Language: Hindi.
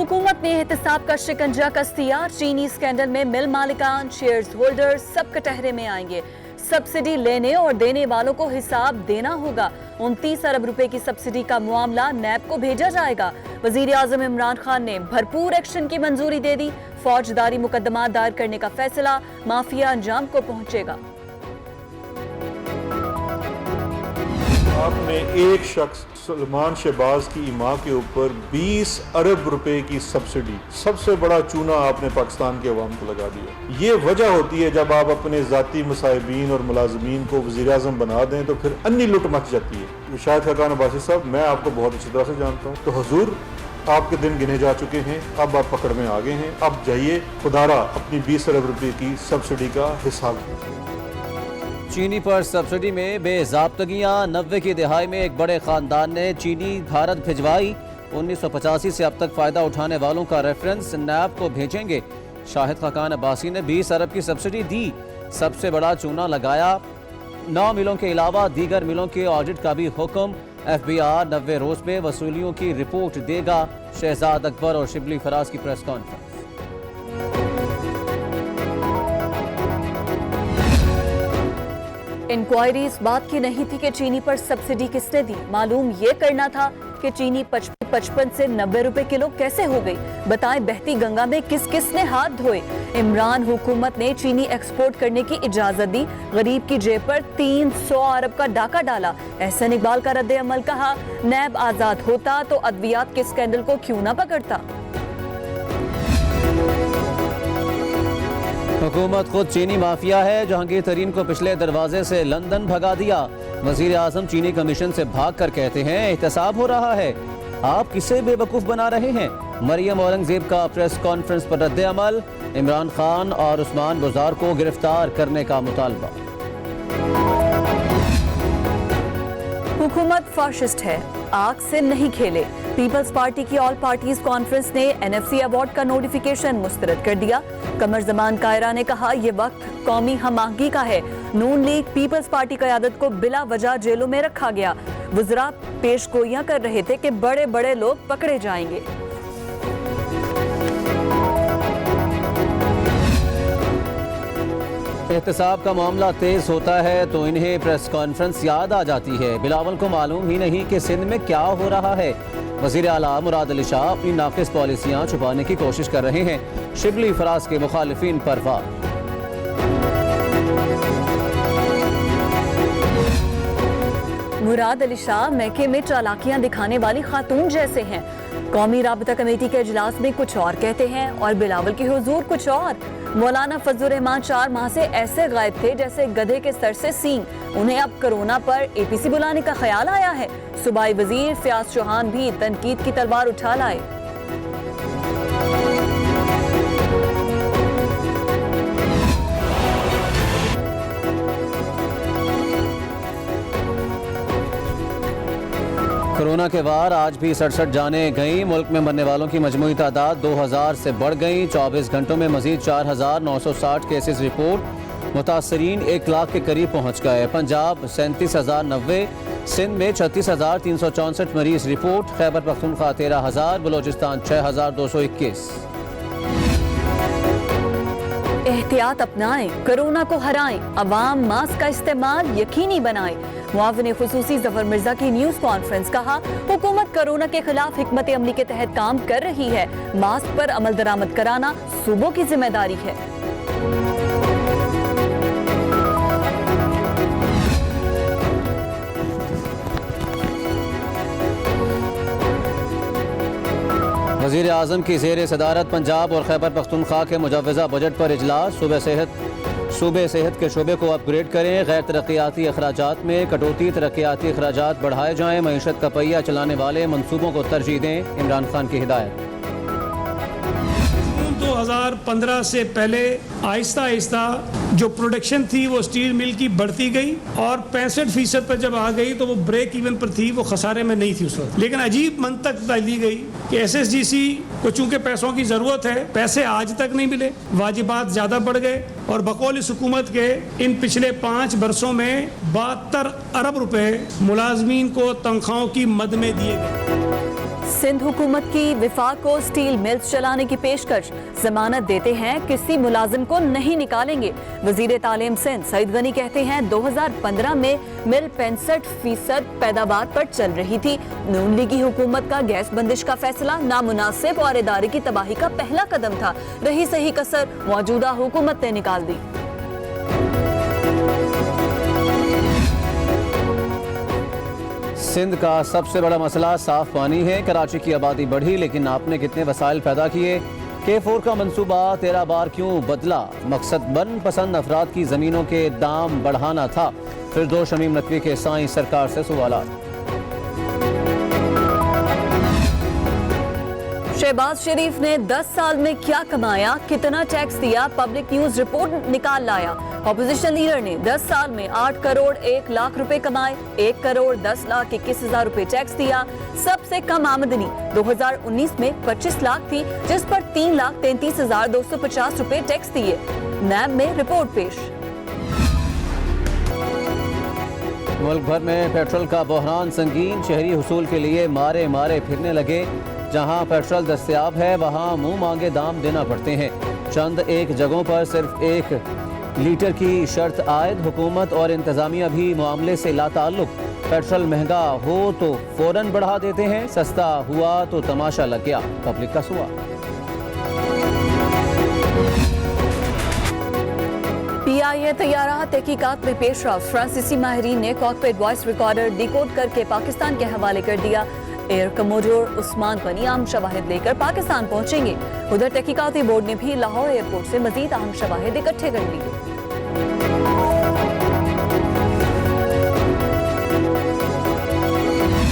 हुकूमत ने एहतसाब का शिकंजा कस दिया। चीनी स्कैंडल में मिल मालिकान, शेयर्स होल्डर सब कटहरे में आएंगे। सब्सिडी लेने और देने वालों को हिसाब देना होगा। 29 अरब रुपए की सब्सिडी का मामला नैब को भेजा जाएगा। वजीर आजम इमरान खान ने भरपूर एक्शन की मंजूरी दे दी। फौजदारी मुकदमा दायर करने का फैसला माफिया अंजाम को पहुंचेगा। आपने एक शख्स सलमान शहबाज की इमां के ऊपर 20 अरब रुपए की सब्सिडी, सबसे बड़ा चूना आपने पाकिस्तान के अवाम को लगा दिया। ये वजह होती है जब आप अपने जाती मुसाहिबीन और मुलाजमीन को वज़ीर आज़म बना दें तो फिर अन्नी लुट मच जाती है। शाहिद खाकान अब्बासी साहब, मैं आपको बहुत अच्छी तरह से जानता हूँ, तो हुजूर आपके दिन गिने जा चुके हैं, अब आप पकड़ में आ गए हैं। अब जाइए खुदारा अपनी 20 अरब रुपए की सब्सिडी का हिसाब कीजिए। चीनी पर सब्सिडी में बेज़ाब्तगियाँ। 90 की दहाई में एक बड़े ख़ानदान ने चीनी भारत भिजवाई। 1985 से अब तक फ़ायदा उठाने वालों का रेफरेंस नैब को भेजेंगे। शाहिद खाकान अब्बासी ने 20 अरब की सब्सिडी दी। सबसे बड़ा चूना लगाया। 9 मिलों के अलावा दीगर मिलों के ऑडिट का भी हुक्म। FBI 90 रोज़ में वसूलियों की रिपोर्ट देगा। शहजाद अकबर और शिबली फराज की प्रेस कॉन्फ्रेंस। इंक्वायरी इस बात की नहीं थी कि चीनी पर सब्सिडी किसने दी। मालूम ये करना था कि चीनी 55 से 90 रुपए किलो कैसे हो गई। बताएं बहती गंगा में किस किस ने हाथ धोए। इमरान हुकूमत ने चीनी एक्सपोर्ट करने की इजाजत दी। गरीब की जेब पर 300 अरब का डाका डाला। एहसन इकबाल का रद्द अमल कहा, नैब आजाद होता तो अद्वियात के स्कैंडल को क्यों ना पकड़ता। हुकूमत खुद चीनी माफिया है। जहांगीर तरीन को पिछले दरवाजे से लंदन भगा दिया। वजीर आजम चीनी कमीशन से भाग कर कहते हैं एहतसाब हो रहा है। आप किसे बेवकूफ बना रहे हैं। मरियम औरंगजेब का प्रेस कॉन्फ्रेंस पर रद्द अमल। इमरान खान और उस्मान बुजार को गिरफ्तार करने का मुतालबा। हुकूमत फाशिस्ट है, आग से नहीं खेले। पीपल्स पार्टी की ऑल पार्टीज कॉन्फ्रेंस ने NFC अवार्ड का नोटिफिकेशन मुस्तरद कर दिया। कमर जमान कायरा ने कहा, यह वक्त कौमी हम-आहंगी का है। नून लीग पीपल्स पार्टी क़यादत को बिला वजह जेलों में रखा गया। वज़रा पेश गोइयां कर रहे थे कि बड़े बड़े लोग पकड़े जाएंगे। एहतसाब का मामला तेज होता है तो इन्हें प्रेस कॉन्फ्रेंस याद आ जाती है। बिलावल को मालूम ही नहीं कि सिंध में क्या हो रहा है। वज़ीर आला मुराद अली शाह अपनी नाक़िस पॉलिसियाँ छुपाने की कोशिश कर रहे हैं। शिबली फराज के मुखालिफिन पर वार। मुराद अली शाह महके में चालाकियां दिखाने वाली खातून जैसे हैं। कौमी राबता कमेटी के इजलास में कुछ और कहते हैं और बिलावल के हुजूर कुछ और। मौलाना फजलुर रहमान 4 माह से ऐसे गायब थे जैसे गधे के सर से सींग। उन्हें अब कोरोना पर APC बुलाने का ख्याल आया है। सूबाई वजीर फयाज चौहान भी तनकीद की तलवार उठा लाए। कोरोना के वार आज भी 67 जाने गई। मुल्क में मरने वालों की मजमूई तादाद 2000 से बढ़ गई। 24 घंटों में मजीद 4960 केसेस रिपोर्ट। मुतासरीन 1 लाख के करीब पहुँच गए। पंजाब 37,090, सिंध में 36,364 मरीज रिपोर्ट। खैबर पख्तूनख्वा 13,000, बलोचिस्तान 6,221। एहतियात अपनाएं, कोरोना को हराएं। अवाम मास्क का इस्तेमाल यकीनी बनाएं। मुआविन खुसूसी जफर मिर्जा की न्यूज कॉन्फ्रेंस कहा, हुकूमत कोरोना के खिलाफ हिकमत अमली के तहत काम कर रही है। मास्क पर अमल दरामद कराना सूबों की जिम्मेदारी है। वज़ीर आज़म की ज़ेर सदारत पंजाब और खैबर पख्तूनख्वा के मुजव्वज़ा बजट पर इजलास। सूबे सेहत के शोबे को अपग्रेड करें। गैर तरक्याती अखराजात में कटौती, तरक्याती अखराजात बढ़ाए जाएँ। मईशत का पहिया चलाने वाले मनसूबों को तरजीह दें। इमरान खान की हिदायत। 2015 से पहले आहिस्ता आहिस्ता जो प्रोडक्शन थी वो स्टील मिल की बढ़ती गई और 65% पर जब आ गई तो वो ब्रेक इवन पर थी, वो खसारे में नहीं थी उस वक्त। लेकिन अजीब मंतक दी गई कि SSGC को चूंकि पैसों की ज़रूरत है, पैसे आज तक नहीं मिले, वाजिबात ज़्यादा बढ़ गए और बकौल इस हुकूमत के इन पिछले 5 बरसों में 72 अरब रुपए मुलाजमीन को तनख्वाहों की मद में दिए गए। सिंध हुकूमत की विफाक को स्टील मिल्स चलाने की पेशकश, जमानत देते हैं किसी मुलाजिम को नहीं निकालेंगे। वजीर तालीम सिंध सईद गनी कहते हैं 2015 में मिल 65% पैदावार पर चल रही थी। नून लीगी हुकूमत का गैस बंदिश का फैसला नामुनासिब और इदारे की तबाही का पहला कदम था। रही सही कसर मौजूदा हुकूमत ने निकाल दी। सिंध का सबसे बड़ा मसला साफ पानी है। कराची की आबादी बढ़ी लेकिन आपने कितने वसाइल पैदा किए? K4 का मंसूबा 13 बार क्यों बदला? मकसद बन पसंद अफराद की जमीनों के दाम बढ़ाना था। फिरदौस शमीम नकवी के साईं सरकार से सवालात। शहबाज शरीफ ने 10 साल में क्या कमाया, कितना टैक्स दिया, पब्लिक न्यूज रिपोर्ट निकाल लाया। ऑपोजिशन लीडर ने 10 साल में 8 करोड़ 1 लाख रुपए कमाए, 1 करोड़ 10 लाख 21 हजार रुपए टैक्स दिया। सबसे कम आमदनी 2019 में 25 लाख थी, जिस पर 3 लाख 33 हजार 250 रुपए टैक्स दिए। नैब में रिपोर्ट पेश। मुल्क भर में पेट्रोल का बहरान संगीन। शहरी हुसूल के लिए मारे मारे फिरने लगे। जहां पेट्रोल दस्तयाब है वहां मुंह मांगे दाम देना पड़ते हैं। चंद एक जगहों पर सिर्फ 1 लीटर की शर्त आयद। हुकूमत और इंतजामिया भी मामले से लाताल्लुक। पेट्रोल महंगा हो तो फौरन बढ़ा देते हैं, सस्ता हुआ तो तमाशा लग गया। पब्लिक का सवाल। PIA तैयारा तहकीकात में पेशरफ। फ्रांसीसी माहिरीन ने कॉकपिट वॉइस रिकॉर्डर डिकोड करके पाकिस्तान के हवाले कर दिया। एयर कमोडोर उस्मान गनी अहम शवाहिद लेकर पाकिस्तान पहुंचेंगे। उधर तहकीकाती बोर्ड ने भी लाहौर एयरपोर्ट से मजीद अहम शवाहिद इकट्ठे कर लिए।